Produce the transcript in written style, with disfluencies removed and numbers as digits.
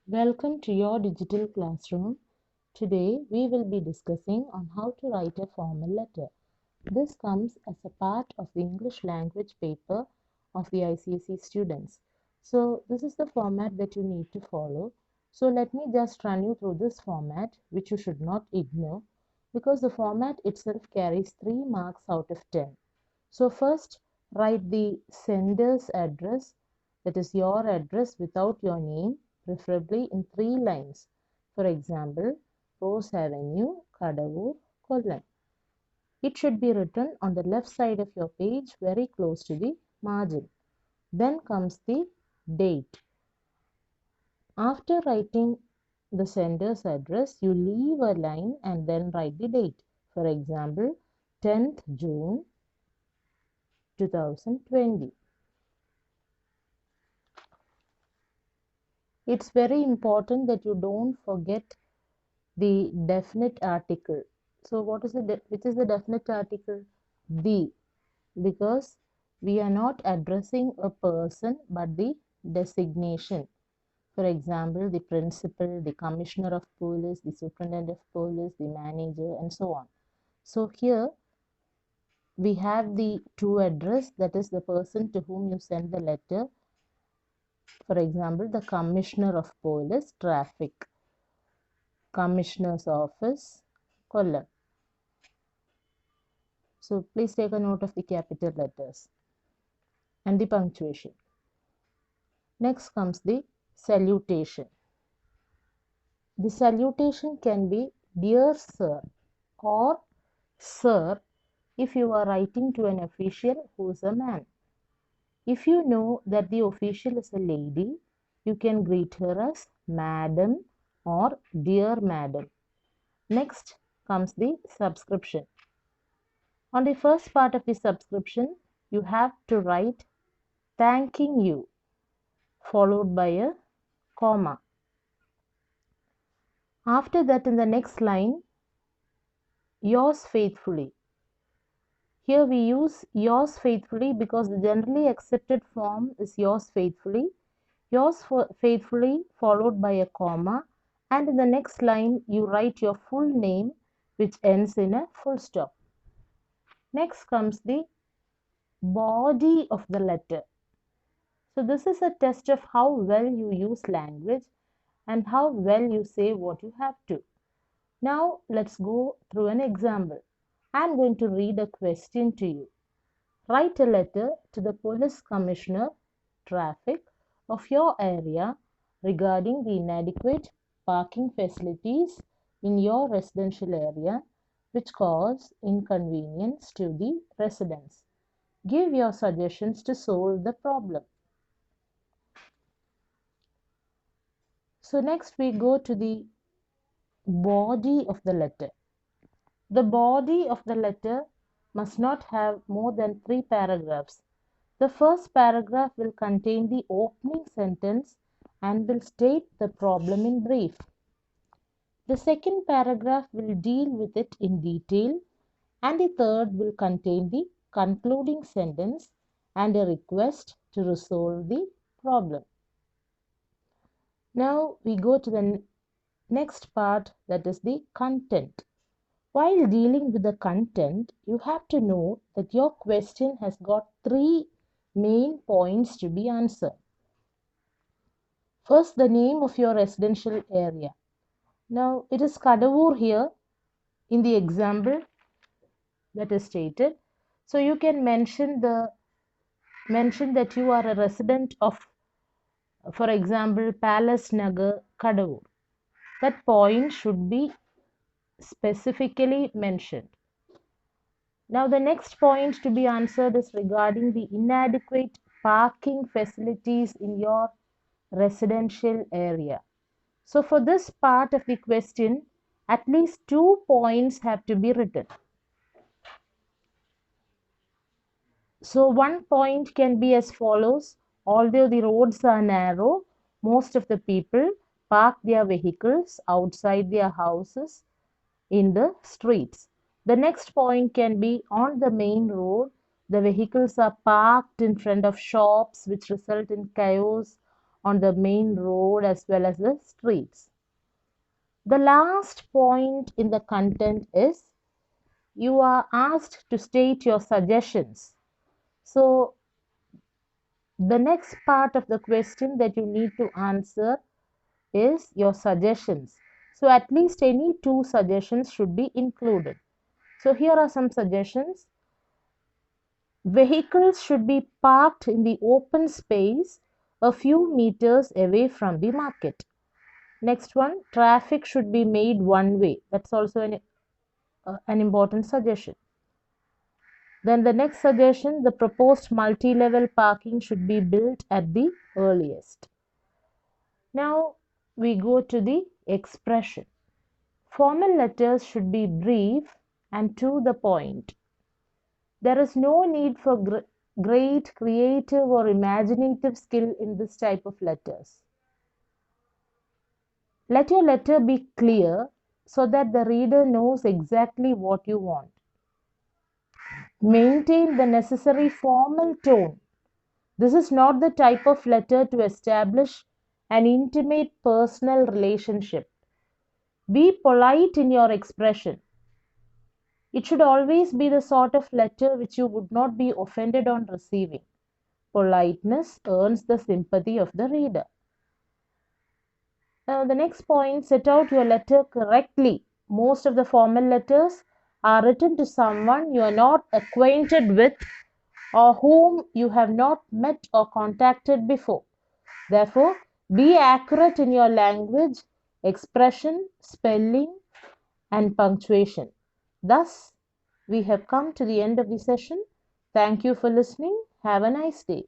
Welcome to your digital classroom. Today we will be discussing on how to write a formal letter. This comes as a part of the English language paper of the ICSE students. So this is the format that you need to follow. So let me just run you through this format, which you should not ignore, because the format itself carries 3 marks out of 10. So first write the sender's address, that is your address without your name, preferably in 3 lines. For example, Rose Avenue, Kadavur, Kollam. It should be written on the left side of your page, very close to the margin. Then comes the date. After writing the sender's address, you leave a line and then write the date. For example, 10th June 2020. It's very important that you don't forget the definite article. So what is which is the definite article? The, because we are not addressing a person but the designation. For example, the principal, the commissioner of police, the superintendent of police, the manager, and so on. So here we have the to address, that is the person to whom you send the letter. For example, the commissioner of police, traffic, commissioner's office, Kollam. So please take a note of the capital letters and the punctuation. Next comes the salutation. The salutation can be dear sir or sir if you are writing to an official who is a man. If you know that the official is a lady, you can greet her as madam or dear madam. Next comes the subscription. On the first part of the subscription, you have to write thanking you, followed by a comma. After that, in the next line, yours faithfully. Here we use yours faithfully because the generally accepted form is yours faithfully. Yours faithfully followed by a comma, and in the next line you write your full name which ends in a full stop. Next comes the body of the letter. So this is a test of how well you use language and how well you say what you have to. Now let's go through an example. I am going to read a question to you. Write a letter to the police commissioner, traffic, of your area regarding the inadequate parking facilities in your residential area which cause inconvenience to the residents. Give your suggestions to solve the problem. So next we go to the body of the letter. The body of the letter must not have more than 3 paragraphs. The first paragraph will contain the opening sentence and will state the problem in brief. The second paragraph will deal with it in detail, and the third will contain the concluding sentence and a request to resolve the problem. Now we go to the next part, that is the content. While dealing with the content, you have to know that your question has got 3 main points to be answered. First, the name of your residential area. Now, it is Kadavur here in the example that is stated. So, you can mention that you are a resident of, for example, Palace Nagar, Kadavur. That point should be specifically mentioned. Now, the next point to be answered is regarding the inadequate parking facilities in your residential area. So, for this part of the question, at least 2 points have to be written. So, one point can be as follows: although the roads are narrow, most of the people park their vehicles outside their houses in the streets. The next point can be: on the main road, the vehicles are parked in front of shops, which result in chaos on the main road as well as the streets. The last point in the content is you are asked to state your suggestions. So the next part of the question that you need to answer is your suggestions. So at least any 2 suggestions should be included. So here are some suggestions. Vehicles should be parked in the open space a few meters away from the market. Next one, traffic should be made one way. That's also an important suggestion. Then the next suggestion, the proposed multi-level parking should be built at the earliest. Now we go to the expression. Formal letters should be brief and to the point. There is no need for great creative or imaginative skill in this type of letters. Let your letter be clear so that the reader knows exactly what you want. Maintain the necessary formal tone. This is not the type of letter to establish an intimate personal relationship. Be polite in your expression. It should always be the sort of letter which you would not be offended on receiving. Politeness earns the sympathy of the reader. Now, the next point, set out your letter correctly. Most of the formal letters are written to someone you are not acquainted with or whom you have not met or contacted before. Therefore, be accurate in your language, expression, spelling, and punctuation. Thus, we have come to the end of the session. Thank you for listening. Have a nice day.